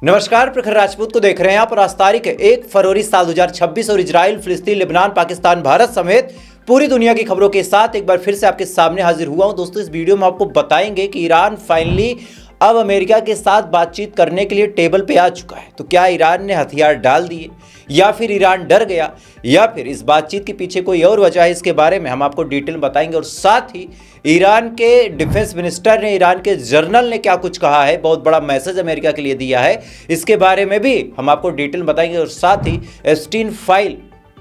नमस्कार, प्रखर राजपूत को देख रहे हैं आप। और आज तारीख है 1 फरवरी साल 2026 और इजराइल, फिलिस्तीन, लेबनान, पाकिस्तान, भारत समेत पूरी दुनिया की खबरों के साथ एक बार फिर से आपके सामने हाजिर हुआ हूं। दोस्तों, इस वीडियो में आपको बताएंगे कि ईरान फाइनली अब अमेरिका के साथ बातचीत करने के लिए टेबल पे आ चुका है। तो क्या ईरान ने हथियार डाल दिए या फिर ईरान डर गया या फिर इस बातचीत के पीछे कोई और वजह है, इसके बारे में हम आपको डिटेल बताएंगे। और साथ ही ईरान के डिफेंस मिनिस्टर ने, ईरान के जनरल ने क्या कुछ कहा है, बहुत बड़ा मैसेज अमेरिका के लिए दिया है, इसके बारे में भी हम आपको डिटेल बताएंगे। और साथ ही एप्स्टीन फाइल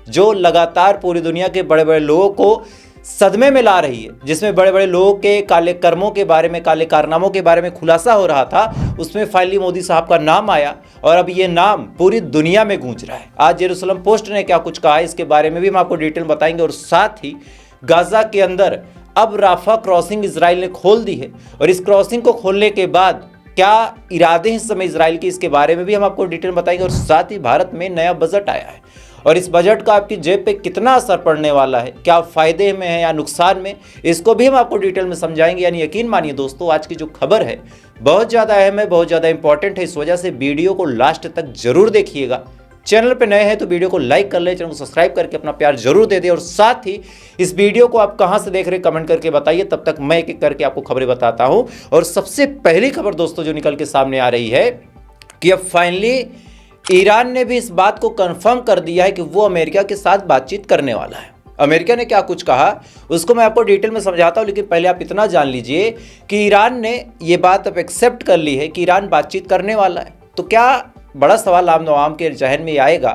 जो लगातार पूरी दुनिया के बड़े बड़े लोगों को सदमे में ला रही है, जिसमें बड़े बड़े लोगों के काले कर्मों के बारे में, काले कारनामों के बारे में खुलासा हो रहा था, उसमें फाइनली मोदी साहब का नाम आया और अब ये नाम पूरी दुनिया में गूंज रहा है। आज जेरूसलम पोस्ट ने क्या कुछ कहा है, इसके बारे में भी हम आपको डिटेल बताएंगे। और साथ ही गाजा के अंदर अब राफा क्रॉसिंग इजराइल ने खोल दी है और इस क्रॉसिंग को खोलने के बाद क्या इरादे हैं इस समय इजराइल के, इसके बारे में भी हम आपको डिटेल बताएंगे। और साथ ही भारत में नया बजट आया है और इस बजट का आपकी जेब पे कितना असर पड़ने वाला है, क्या फायदे में है या नुकसान में, इसको भी हम आपको डिटेल में समझाएंगे। यानी यकीन मानिए दोस्तों, आज की जो खबर है बहुत ज़्यादा अहम है, बहुत ज़्यादा इंपॉर्टेंट है। इस वजह से वीडियो को लास्ट तक जरूर देखिएगा। चैनल पे नए हैं तो वीडियो को लाइक कर ले, चैनल को सब्सक्राइब करके अपना प्यार जरूर दे दे। और साथ ही इस वीडियो को आप कहां से देख रहे हैं कमेंट करके बताइए, तब तक मैं एक एक करके आपको खबरें बताता हूं। और सबसे पहली खबर दोस्तों जो निकल के सामने आ रही है कि अब फाइनली ईरान ने भी इस बात को कंफर्म कर दिया है कि वो अमेरिका के साथ बातचीत करने वाला है। अमेरिका ने क्या कुछ कहा उसको मैं आपको डिटेल में समझाता हूं, लेकिन पहले आप इतना जान लीजिए कि ईरान ने ये बात अब एक्सेप्ट कर ली है कि ईरान बातचीत करने वाला है। तो क्या बड़ा सवाल आम नवाम के जहन में आएगा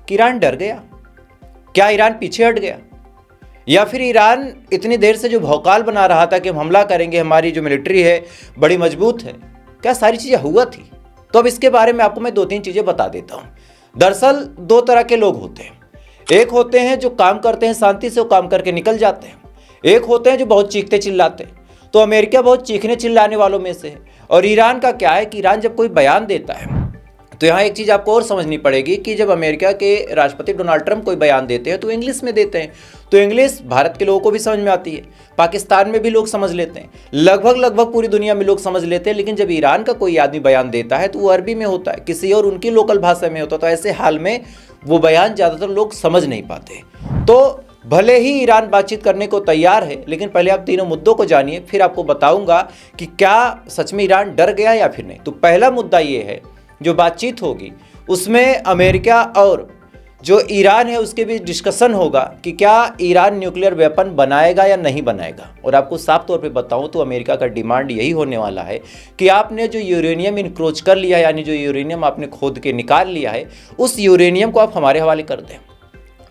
कि ईरान डर गया, क्या ईरान पीछे हट गया, या फिर ईरान इतनी देर से जो भौकाल बना रहा था कि हम हमला करेंगे, हमारी जो मिलिट्री है बड़ी मजबूत है, क्या सारी चीज़ें हुआ थी? तो अब इसके बारे में आपको मैं 2-3 चीज़ें बता देता हूँ। दरअसल 2 तरह के लोग होते हैं। एक होते हैं जो काम करते हैं शांति से, वो काम करके निकल जाते हैं। एक होते हैं जो बहुत चीखते चिल्लाते हैं। तो अमेरिका बहुत चीखने चिल्लाने वालों में से है। और ईरान का क्या है कि ईरान जब कोई बयान देता है तो यहाँ एक चीज़ आपको और समझनी पड़ेगी कि जब अमेरिका के राष्ट्रपति डोनाल्ड ट्रंप कोई बयान देते हैं तो इंग्लिश में देते हैं। तो इंग्लिश भारत के लोगों को भी समझ में आती है, पाकिस्तान में भी लोग समझ लेते हैं, लगभग पूरी दुनिया में लोग समझ लेते हैं। लेकिन जब ईरान का कोई आदमी बयान देता है तो वो अरबी में होता है, किसी और उनकी लोकल भाषा में होता है। तो ऐसे हाल में वो बयान ज़्यादातर लोग समझ नहीं पाते। तो भले ही ईरान बातचीत करने को तैयार है, लेकिन पहले आप तीनों मुद्दों को जानिए, फिर आपको बताऊंगा कि क्या सच में ईरान डर गया या फिर नहीं। तो पहला मुद्दा ये है, जो बातचीत होगी उसमें अमेरिका और जो ईरान है उसके बीच डिस्कशन होगा कि क्या ईरान न्यूक्लियर वेपन बनाएगा या नहीं बनाएगा। और आपको साफ तौर पे बताऊं तो अमेरिका का डिमांड यही होने वाला है कि आपने जो यूरेनियम इनक्रोच कर लिया, यानी जो यूरेनियम आपने खोद के निकाल लिया है, उस यूरेनियम को आप हमारे हवाले कर दें।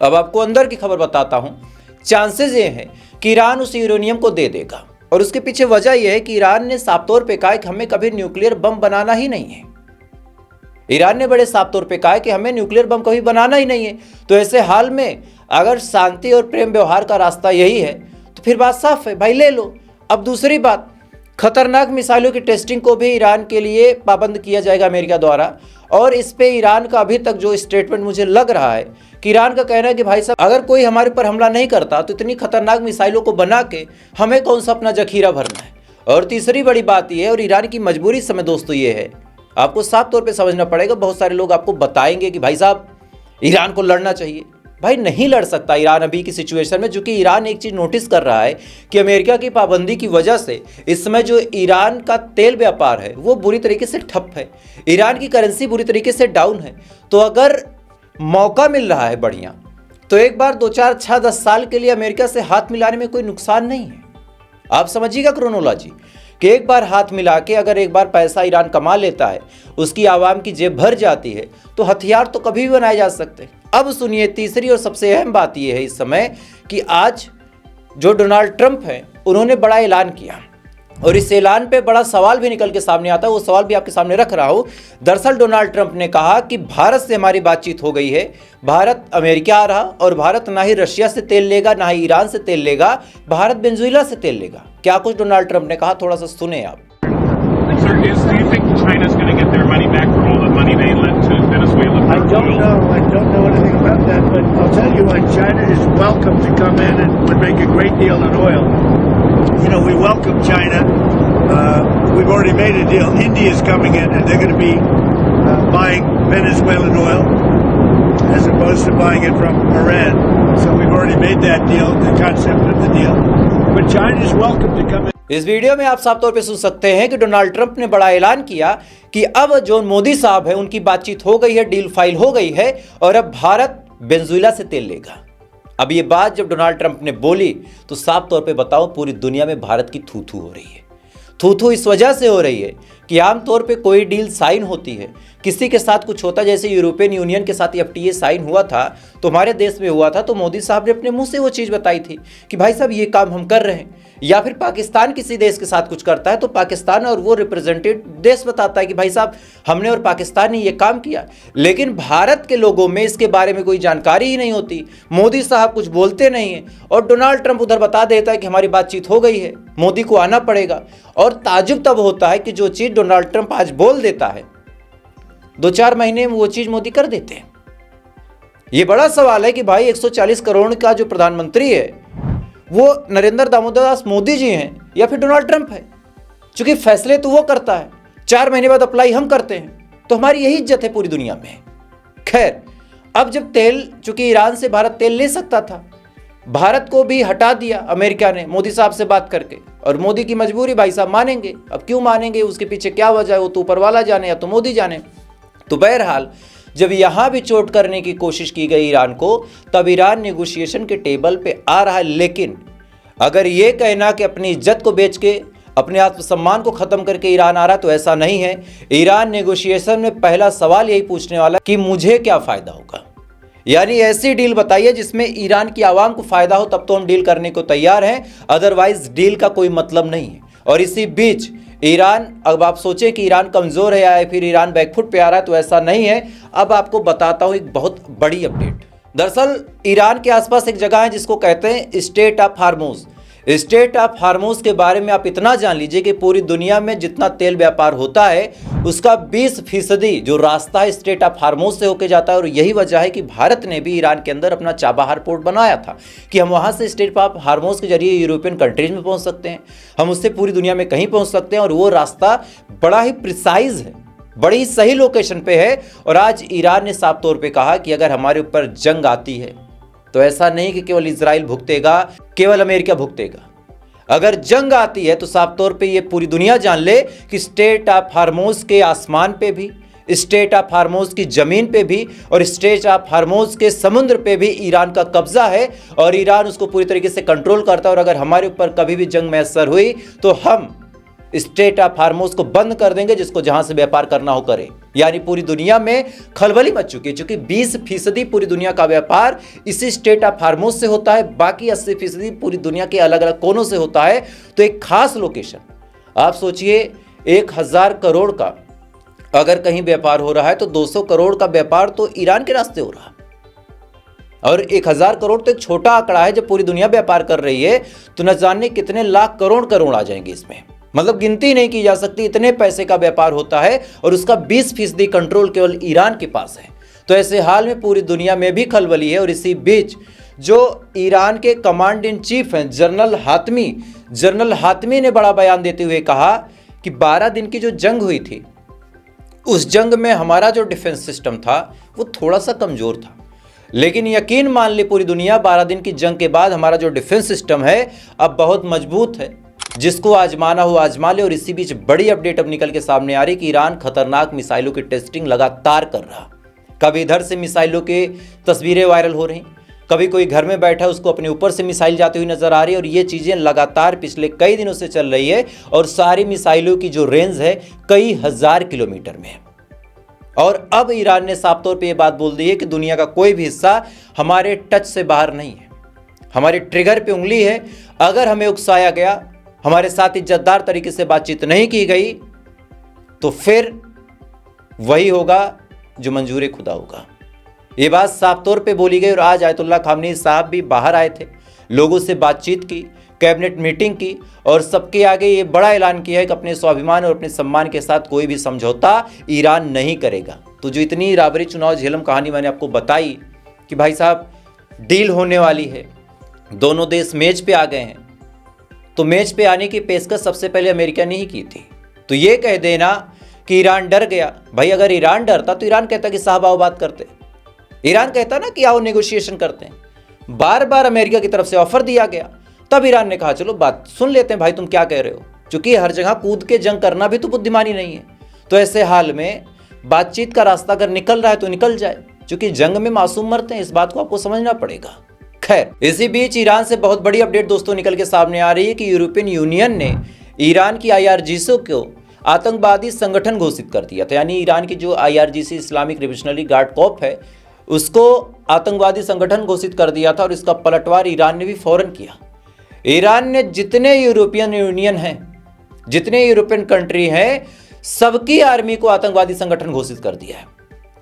अब आपको अंदर की खबर बताता हूँ। चांसेस ये हैं कि ईरान उस यूरेनियम को दे देगा और उसके पीछे वजह यह है कि ईरान ने साफ तौर पर कहा कि हमें कभी न्यूक्लियर बम बनाना ही नहीं है। ईरान ने बड़े साफ तौर पे कहा है कि हमें न्यूक्लियर बम कभी बनाना ही नहीं है। तो ऐसे हाल में अगर शांति और प्रेम व्यवहार का रास्ता यही है तो फिर बात साफ है, भाई ले लो। अब दूसरी बात, खतरनाक मिसाइलों की टेस्टिंग को भी ईरान के लिए पाबंद किया जाएगा अमेरिका द्वारा। और इस पे ईरान का अभी तक जो स्टेटमेंट मुझे लग रहा है कि ईरान का कहना है कि भाई साहब, अगर कोई हमारे ऊपर हमला नहीं करता तो इतनी खतरनाक मिसाइलों को बना के हमें कौन सा अपना जखीरा भरना है। और तीसरी बड़ी बात यह है, और ईरान की मजबूरी इस समय दोस्तों ये है, आपको साफ तौर पे समझना पड़ेगा। बहुत सारे लोग आपको बताएंगे कि भाई साहब ईरान को लड़ना चाहिए। भाई नहीं लड़ सकता ईरान अभी की सिचुएशन में, क्योंकि ईरान एक चीज़ नोटिस कर रहा है कि अमेरिका की पाबंदी की वजह से इस समय जो ईरान का तेल व्यापार है वो बुरी तरीके से ठप है, ईरान की करेंसी बुरी तरीके से डाउन है। तो अगर मौका मिल रहा है बढ़िया, तो एक बार 2, 4, 6, 10 साल के लिए अमेरिका से हाथ मिलाने में कोई नुकसान नहीं है। आप समझिएगा क्रोनोलॉजी कि एक बार हाथ मिला के अगर एक बार पैसा ईरान कमा लेता है, उसकी आवाम की जेब भर जाती है, तो हथियार तो कभी भी बनाए जा सकते हैं। अब सुनिए, तीसरी और सबसे अहम बात यह है इस समय कि आज जो डोनाल्ड ट्रंप हैं उन्होंने बड़ा ऐलान किया और इस ऐलान पे बड़ा सवाल भी निकल के सामने आता है। वो सवाल भी आपके सामने रख रहा हूँ। दरअसल डोनाल्ड ट्रंप ने कहा कि भारत से हमारी बातचीत हो गई है, भारत अमेरिका आ रहा और भारत ना ही रशिया से तेल लेगा ना ही ईरान से तेल लेगा, भारत वेनेजुएला से तेल लेगा। क्या कुछ डोनाल्ड ट्रंप ने कहा, थोड़ा सा सुने आप। You know, we welcome China. We've already made a deal. India is coming in, and they're going to be buying Venezuelan oil as opposed to buying it from Iran. So we've already made that deal, the concept of the deal. But China is welcome to come in. इस video में आप साफ तौर पे सुन सकते हैं कि Donald Trump ने बड़ा ऐलान किया कि अब जो मोदी साहब है उनकी बातचीत हो गई है, डील फाइल हो गई है और अब भारत वेनेजुएला से तेल लेगा। अब ये बात जब डोनाल्ड ट्रंप ने बोली तो साफ तौर पे बताओ पूरी दुनिया में भारत की थू थू हो रही है। थू थू इस वजह से हो रही है कि आमतौर पे कोई डील साइन होती है, किसी के साथ कुछ होता है, जैसे यूरोपियन यूनियन के साथ FTA साइन हुआ था तो हमारे देश में हुआ था, तो मोदी साहब ने अपने मुंह से वो चीज़ बताई थी कि भाई साहब ये काम हम कर रहे हैं। या फिर पाकिस्तान किसी देश के साथ कुछ करता है तो पाकिस्तान और वो रिप्रेजेंटेड देश बताता है कि भाई साहब हमने और पाकिस्तान ने ये काम किया। लेकिन भारत के लोगों में इसके बारे में कोई जानकारी ही नहीं होती, मोदी साहब कुछ बोलते नहीं हैं और डोनाल्ड ट्रंप उधर बता देता है कि हमारी बातचीत हो गई है, मोदी को आना पड़ेगा। और ताजुब तब होता है कि जो चीज़ डोनाल्ड ट्रंप आज बोल देता है 2-4 महीने में वो चीज़ मोदी कर देते हैं। ये बड़ा सवाल है कि भाई 140 करोड़ का जो प्रधानमंत्री है वो नरेंद्र दामोदर दास मोदी जी हैं या फिर डोनाल्ड ट्रंप है, क्योंकि फैसले तो वो करता है, 4 महीने बाद अप्लाई हम करते हैं, तो हमारी यही इज्जत है पूरी दुनिया में। खैर, अब जब तेल, चूंकि ईरान से भारत तेल ले सकता था, भारत को भी हटा दिया अमेरिका ने मोदी साहब से बात करके, और मोदी की मजबूरी, भाई साहब मानेंगे, अब क्यों मानेंगे, उसके पीछे क्या वजह है वो तो ऊपर वाला जाने या तो मोदी जाने। तो बहरहाल जब यहां भी चोट करने की कोशिश की गई ईरान को, तब ईरान नेगोशिएशन के टेबल पे आ रहा है। लेकिन अगर ये कहना कि अपनी इज्जत को बेच के, अपने आत्मसम्मान को खत्म करके ईरान आ रहा है, तो ऐसा नहीं है। ईरान नेगोशिएशन में पहला सवाल यही पूछने वाला कि मुझे क्या फायदा होगा, यानी ऐसी डील बताइए जिसमें ईरान की आवाम को फायदा हो, तब तो हम डील करने को तैयार हैं, अदरवाइज डील का कोई मतलब नहीं है। और इसी बीच ईरान, अब आप सोचें कि ईरान कमज़ोर है या फिर ईरान बैकफुट पे आ रहा है, तो ऐसा नहीं है। अब आपको बताता हूँ एक बहुत बड़ी अपडेट। दरअसल ईरान के आसपास एक जगह है जिसको कहते हैं स्टेट ऑफ हार्मोज। स्टेट ऑफ हार्मोज के बारे में आप इतना जान लीजिए कि पूरी दुनिया में जितना तेल व्यापार होता है उसका 20% जो रास्ता है स्टेट ऑफ हार्मोज से होके जाता है। और यही वजह है कि भारत ने भी ईरान के अंदर अपना चाबहार पोर्ट बनाया था कि हम वहाँ से स्टेट ऑफ हार्मोज के जरिए यूरोपियन कंट्रीज में पहुँच सकते हैं, हम उससे पूरी दुनिया में कहीं पहुँच सकते हैं। और वो रास्ता बड़ा ही प्रिसाइज है, बड़ी सही लोकेशन पे है। और आज ईरान ने साफ तौर पे कहा कि अगर हमारे ऊपर जंग आती है तो ऐसा नहीं कि केवल इजराइल भुगतेगा, केवल अमेरिका भुगतेगा। अगर जंग आती है तो साफ तौर पे ये पूरी दुनिया जान ले कि स्टेट ऑफ हार्मोज के आसमान पे भी, स्टेट ऑफ हार्मोज की जमीन पे भी और स्टेट ऑफ हार्मोज के समुद्र पे भी ईरान का कब्जा है और ईरान उसको पूरी तरीके से कंट्रोल करता है। और अगर हमारे ऊपर कभी भी जंग मैसर हुई तो हम स्टेट ऑफ हार्मोज को बंद कर देंगे, जिसको जहां से व्यापार करना हो करे। यानी पूरी दुनिया में खलबली मच चुकी है, क्योंकि 20% पूरी दुनिया का व्यापार इसी स्टेट ऑफ हार्मोज से होता है, बाकी 80% पूरी दुनिया के अलग अलग कोनों से होता है। तो एक खास लोकेशन, आप सोचिए 1000 करोड़ का अगर कहीं व्यापार हो रहा है तो 200 करोड़ का व्यापार तो ईरान के रास्ते हो रहा है। और 1000 करोड़ तो एक छोटा आंकड़ा है, जब पूरी दुनिया व्यापार कर रही है तो न जाने कितने लाख करोड़ आ जाएंगे इसमें, मतलब गिनती नहीं की जा सकती, इतने पैसे का व्यापार होता है। और उसका 20% कंट्रोल केवल ईरान के पास है। तो ऐसे हाल में पूरी दुनिया में भी खलबली है। और इसी बीच जो ईरान के कमांड इन चीफ हैं जनरल हातमी ने बड़ा बयान देते हुए कहा कि 12 दिन की जो जंग हुई थी, उस जंग में हमारा जो डिफेंस सिस्टम था वो थोड़ा सा कमज़ोर था, लेकिन यकीन मान ले पूरी दुनिया 12 दिन की जंग के बाद हमारा जो डिफेंस सिस्टम है अब बहुत मजबूत है, जिसको आजमाना हो आजमा ले। और इसी बीच बड़ी अपडेट अब निकल के सामने आ रही कि ईरान खतरनाक मिसाइलों की टेस्टिंग लगातार कर रहा। कभी इधर से मिसाइलों की तस्वीरें वायरल हो रही, कभी कोई घर में बैठा है उसको अपने ऊपर से मिसाइल जाती हुई नजर आ रही है। और ये चीज़ें लगातार पिछले कई दिनों से चल रही है और सारी मिसाइलों की जो रेंज है कई हजार किलोमीटर में है। और अब ईरान ने साफ तौर पे ये बात बोल दी है कि दुनिया का कोई भी हिस्सा हमारे टच से बाहर नहीं है, हमारे ट्रिगर पे उंगली है। अगर हमें उकसाया गया, हमारे साथ इज्जतदार तरीके से बातचीत नहीं की गई, तो फिर वही होगा जो मंजूर खुदा होगा। ये बात साफ तौर पे बोली गई। और आज आयतुल्लाह खामनेई साहब भी बाहर आए थे, लोगों से बातचीत की, कैबिनेट मीटिंग की और सबके आगे ये बड़ा ऐलान किया है कि अपने स्वाभिमान और अपने सम्मान के साथ कोई भी समझौता ईरान नहीं करेगा। तो जो इतनी राबरी चुनाव झेलम कहानी मैंने आपको बताई कि भाई साहब डील होने वाली है, दोनों देश मेज पे आ गए हैं, तो मेज पे आने की पेशकश सबसे पहले अमेरिका ने ही की थी। तो ये कह देना कि ईरान डर गया। भाई अगर ईरान डरता तो ईरान कहता कि साहब आओ बात करते, ईरान कहता ना कि आओ नेगोशिएशन करते हैं। बार बार अमेरिका की तरफ से ऑफर दिया गया, तब ईरान ने कहा चलो बात सुन लेते हैं भाई तुम क्या कह रहे हो, क्योंकि हर जगह कूद के जंग करना भी तो बुद्धिमानी नहीं है। तो ऐसे हाल में बातचीत का रास्ता अगर निकल रहा है तो निकल जाए, क्योंकि जंग में मासूम मरते हैं, इस बात को आपको समझना पड़ेगा। खैर, इसी बीच ईरान से बहुत बड़ी अपडेट दोस्तों निकल के सामने आ रही है कि यूरोपियन यूनियन ने ईरान की IRGC को आतंकवादी संगठन घोषित कर दिया था। यानी ईरान की जो IRGC Islamic revolutionary guard Corp है उसको आतंकवादी संगठन घोषित कर दिया था, और इसका पलटवार ईरान ने भी फौरन किया। ईरान ने जितने यूरोपियन यूनियन हैं, जितने यूरोपियन कंट्री हैं, सबकी आर्मी को आतंकवादी संगठन घोषित कर दिया है।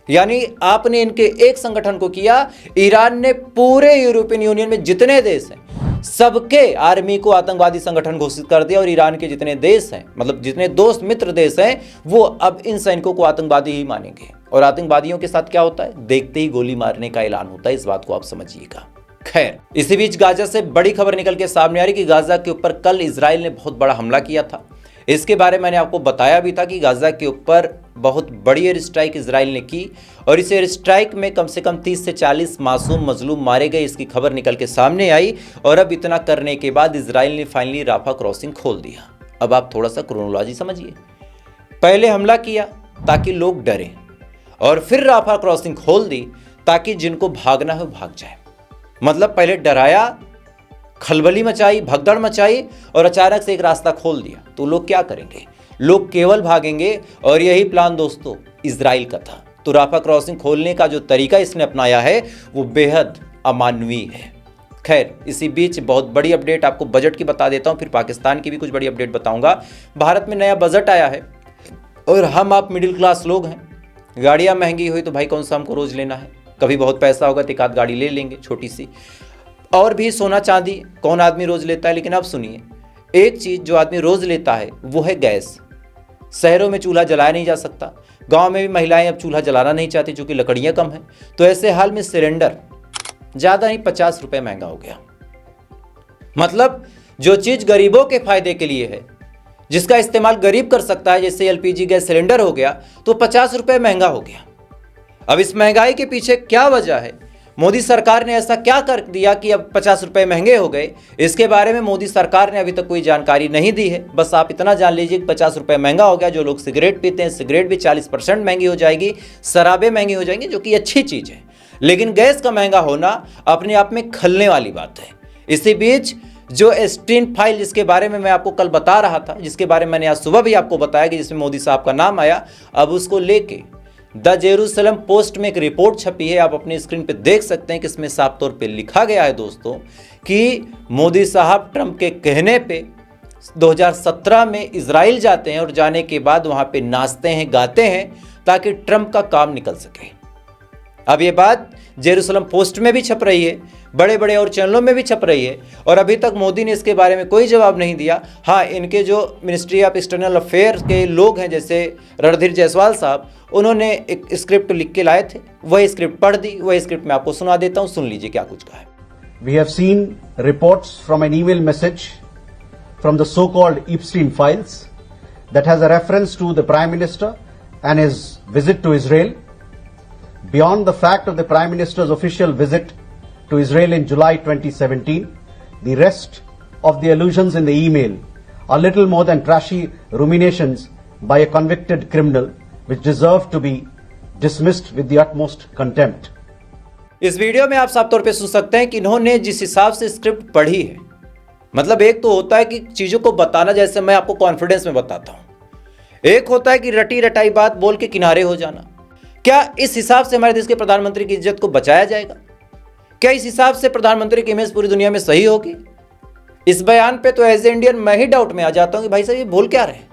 यानी आपने इनके एक संगठन को किया, ईरान ने पूरे यूरोपियन यूनियन में जितने देश हैं सबके आर्मी को आतंकवादी संगठन घोषित कर दिया। और ईरान के जितने देश हैं, मतलब जितने दोस्त मित्र देश हैं, वो अब इन सैनिकों को आतंकवादी ही मानेंगे। और आतंकवादियों के साथ क्या होता है, देखते ही गोली मारने का ऐलान होता है, इस बात को आप समझिएगा। खैर, इसी बीच गाजा से बड़ी खबर निकल के सामने आ रही कि गाजा के ऊपर कल इजराइल ने बहुत बड़ा हमला किया था। इसके बारे में मैंने आपको बताया भी था कि गाजा के ऊपर बहुत बड़ी एयर स्ट्राइक इजराइल ने की, और इस एयर स्ट्राइक में कम से कम 30 से 40 मासूम मजलूम मारे गए, इसकी खबर निकल के सामने आई। और अब इतना करने के बाद इजराइल ने फाइनली राफा क्रॉसिंग खोल दिया। अब आप थोड़ा सा क्रोनोलॉजी समझिए। पहले हमला किया ताकि लोग डरें, और फिर राफा क्रॉसिंग खोल दी ताकि जिनको भागना है भाग जाए। मतलब पहले डराया, खलबली मचाई, भगदड़ मचाई, और अचानक से एक रास्ता खोल दिया। तो लोग क्या करेंगे, लोग केवल भागेंगे। और यही प्लान दोस्तों इजराइल का था। तो राफा क्रॉसिंग खोलने का जो तरीका इसने अपनाया है वो बेहद अमानवीय है। खैर, इसी बीच बहुत बड़ी अपडेट आपको बजट की बता देता हूं, फिर पाकिस्तान की भी कुछ बड़ी अपडेट बताऊंगा। भारत में नया बजट आया है, और हम आप मिडिल क्लास लोग हैं। गाड़ियां महंगी हुई तो भाई कौन सा हमको रोज लेना है, कभी बहुत पैसा होगा तो एक आध गाड़ी ले लेंगे छोटी सी। और भी सोना चांदी कौन आदमी रोज लेता है। लेकिन अब सुनिए, एक चीज जो आदमी रोज लेता है वो है गैस। शहरों में चूल्हा जलाया नहीं जा सकता, गांव में भी महिलाएं अब चूल्हा जलाना नहीं चाहती क्योंकि लकड़ियां कम हैं। तो ऐसे हाल में सिलेंडर ज्यादा नहीं 50 रुपए महंगा हो गया। मतलब जो चीज गरीबों के फायदे के लिए है, जिसका इस्तेमाल गरीब कर सकता है, जैसे LPG गैस सिलेंडर हो गया, तो 50 रुपए महंगा हो गया। अब इस महंगाई के पीछे क्या वजह है, मोदी सरकार ने ऐसा क्या कर दिया कि अब 50 रुपए महंगे हो गए। इसके बारे में मोदी सरकार ने अभी तक कोई जानकारी नहीं दी है। बस आप इतना जान लीजिए कि 50 रुपए महंगा हो गया। जो लोग सिगरेट पीते हैं, सिगरेट भी 40% महंगी हो जाएगी, शराबें महंगी हो जाएंगी, जो कि अच्छी चीज़ है। लेकिन गैस का महंगा होना अपने आप में खलने वाली बात है। इसी बीच जो एस्टीन फाइल जिसके बारे में मैं आपको कल बता रहा था, जिसके बारे में मैंने आज सुबह भी आपको बताया कि जिसमें मोदी साहब का नाम आया, अब उसको लेके द जेरूसलम पोस्ट में एक रिपोर्ट छपी है। आप अपनी स्क्रीन पे देख सकते हैं कि इसमें साफ तौर पे लिखा गया है दोस्तों कि मोदी साहब ट्रंप के कहने पे 2017 में इजराइल जाते हैं, और जाने के बाद वहां पे नाचते हैं, गाते हैं, ताकि ट्रंप का काम निकल सके। अब ये बात जेरूसलम पोस्ट में भी छप रही है, बड़े बड़े और चैनलों में भी छप रही है, और अभी तक मोदी ने इसके बारे में कोई जवाब नहीं दिया। हाँ, इनके जो मिनिस्ट्री ऑफ एक्सटर्नल अफेयर्स के लोग हैं, जैसे रणधीर जायसवाल साहब, उन्होंने एक स्क्रिप्ट लिख के लाए थे, वही स्क्रिप्ट पढ़ दी। वही स्क्रिप्ट मैं आपको सुना देता हूं, सुन लीजिए क्या कुछ कहा है। We have seen reports from an email message from the so-called Epstein files that has a reference to the Prime Minister and his visit to Israel. Beyond the fact of the Prime Minister's official visit to Israel in July 2017, the rest of the allusions in the email are little more than trashy ruminations by a convicted criminal which deserve to be dismissed with the utmost contempt. इस video में आप साफ तौर पे सुन सकते हैं कि इन्होंने जिस हिसाब से स्क्रिप्ट पढ़ी है, मतलब एक तो होता है कि चीजों को बताना, जैसे मैं आपको कॉन्फिडेंस में बताता हूं, एक होता है कि रटी रटाई बात बोल के किनारे हो जाना। क्या इस हिसाब से हमारे देश के प्रधानमंत्री की इज्जत को बचाया जाएगा? क्या इस हिसाब से प्रधानमंत्री की इमेज पूरी दुनिया में सही होगी? इस बयान पे तो एज ए इंडियन मैं ही डाउट में आ जाता हूं कि भाई साहब ये बोल क्या रहे हैं।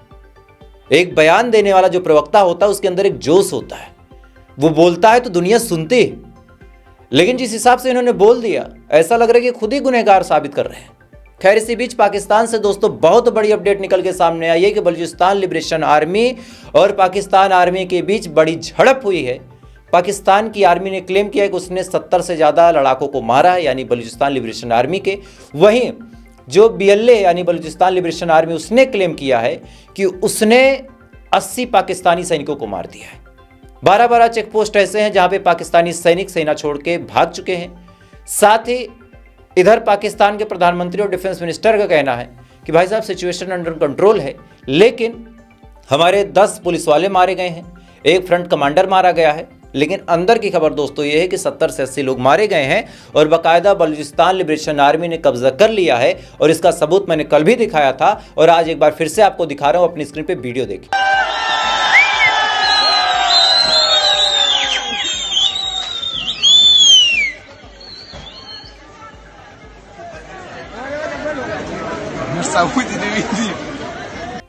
एक बयान देने वाला जो प्रवक्ता होता है उसके अंदर एक जोश होता है, वो बोलता है तो दुनिया सुनती है। लेकिन जिस हिसाब से इन्होंने बोल दिया, ऐसा लग रहा है कि खुद ही गुनहगार साबित कर रहे हैं। खैर, इसी बीच पाकिस्तान से दोस्तों बहुत बड़ी अपडेट निकल के सामने आई है कि बलूचिस्तान लिबरेशन आर्मी और पाकिस्तान आर्मी के बीच बड़ी झड़प हुई है। पाकिस्तान की आर्मी ने क्लेम किया कि उसने 70 से ज़्यादा लड़ाकों को मारा है, यानी बलूचिस्तान लिबरेशन आर्मी के। वहीं जो BLA यानी बलूचिस्तान लिबरेशन आर्मी, उसने क्लेम किया है कि उसने 80 पाकिस्तानी सैनिकों को मार दिया है। 12-12 चेक पोस्ट ऐसे हैं जहां पे पाकिस्तानी सैनिक सेना छोड़ के भाग चुके हैं। साथ ही इधर पाकिस्तान के प्रधानमंत्री और डिफेंस मिनिस्टर का कहना है कि भाई साहब सिचुएशन अंडर कंट्रोल है, लेकिन हमारे 10 पुलिस वाले मारे गए हैं, एक फ्रंट कमांडर मारा गया है। लेकिन अंदर की खबर दोस्तों ये है कि 70 से 80 लोग मारे गए हैं और बाकायदा बलूचिस्तान लिबरेशन आर्मी ने कब्जा कर लिया है। और इसका सबूत मैंने कल भी दिखाया था और आज एक बार फिर से आपको दिखा रहा हूं, अपनी स्क्रीन पे वीडियो देखिए।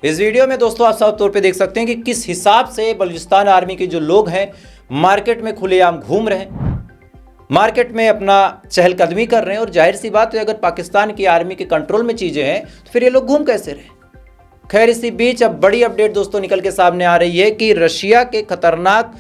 इस वीडियो में दोस्तों आप साफ तौर पे देख सकते हैं कि किस हिसाब से बलूचिस्तान आर्मी के जो लोग हैं मार्केट में खुलेआम घूम रहे हैं, मार्केट में अपना चहलकदमी कर रहे हैं। और जाहिर सी बात है, अगर पाकिस्तान की आर्मी के कंट्रोल में चीजें हैं तो फिर ये लोग घूम कैसे रहे। खैर, इसी बीच अब बड़ी अपडेट दोस्तों निकल के सामने आ रही है कि रशिया के खतरनाक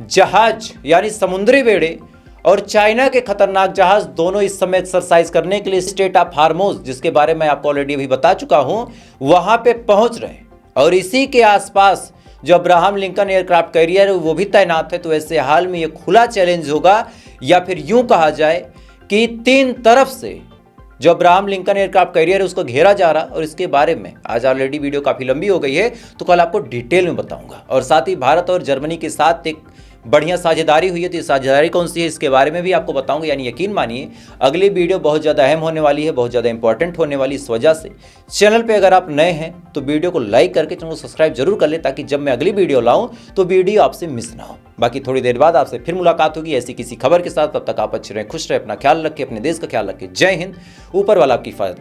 जहाज यानी समुद्री बेड़े और चाइना के खतरनाक जहाज दोनों इस समय एक्सरसाइज करने के लिए स्टेट ऑफ हार्मोज, जिसके बारे में आपको ऑलरेडी अभी बता चुका हूं, वहां पे पहुंच रहे हैं। और इसी के आसपास जो अब्राहम लिंकन एयरक्राफ्ट कैरियर है वो भी तैनात है। तो ऐसे हाल में ये खुला चैलेंज होगा, या फिर यूं कहा जाए कि 3 तरफ से जो अब्राहम लिंकन एयरक्राफ्ट कैरियर है उसको घेरा जा रहा। और इसके बारे में आज ऑलरेडी वीडियो काफी लंबी हो गई है, तो कल आपको डिटेल में बताऊंगा। और साथ ही भारत और जर्मनी के साथ एक बढ़िया साझेदारी हुई है, तो ये साझेदारी कौन सी है इसके बारे में भी आपको बताऊंगा। यानी यकीन मानिए अगली वीडियो बहुत ज़्यादा अहम होने वाली है, बहुत ज़्यादा इंपॉर्टेंट होने वाली। इस वजह से चैनल पे अगर आप नए हैं तो वीडियो को लाइक करके चैनल को सब्सक्राइब जरूर कर ले, ताकि जब मैं अगली वीडियो लाऊं तो वीडियो आपसे मिस ना हो। बाकी थोड़ी देर बाद आपसे फिर मुलाकात होगी ऐसी किसी खबर के साथ। तब तक आप अच्छे रहें, खुश रहें, अपना ख्याल रखें, अपने देश का ख्याल रखें। जय हिंद, ऊपर वाला आपकी हिफाजत।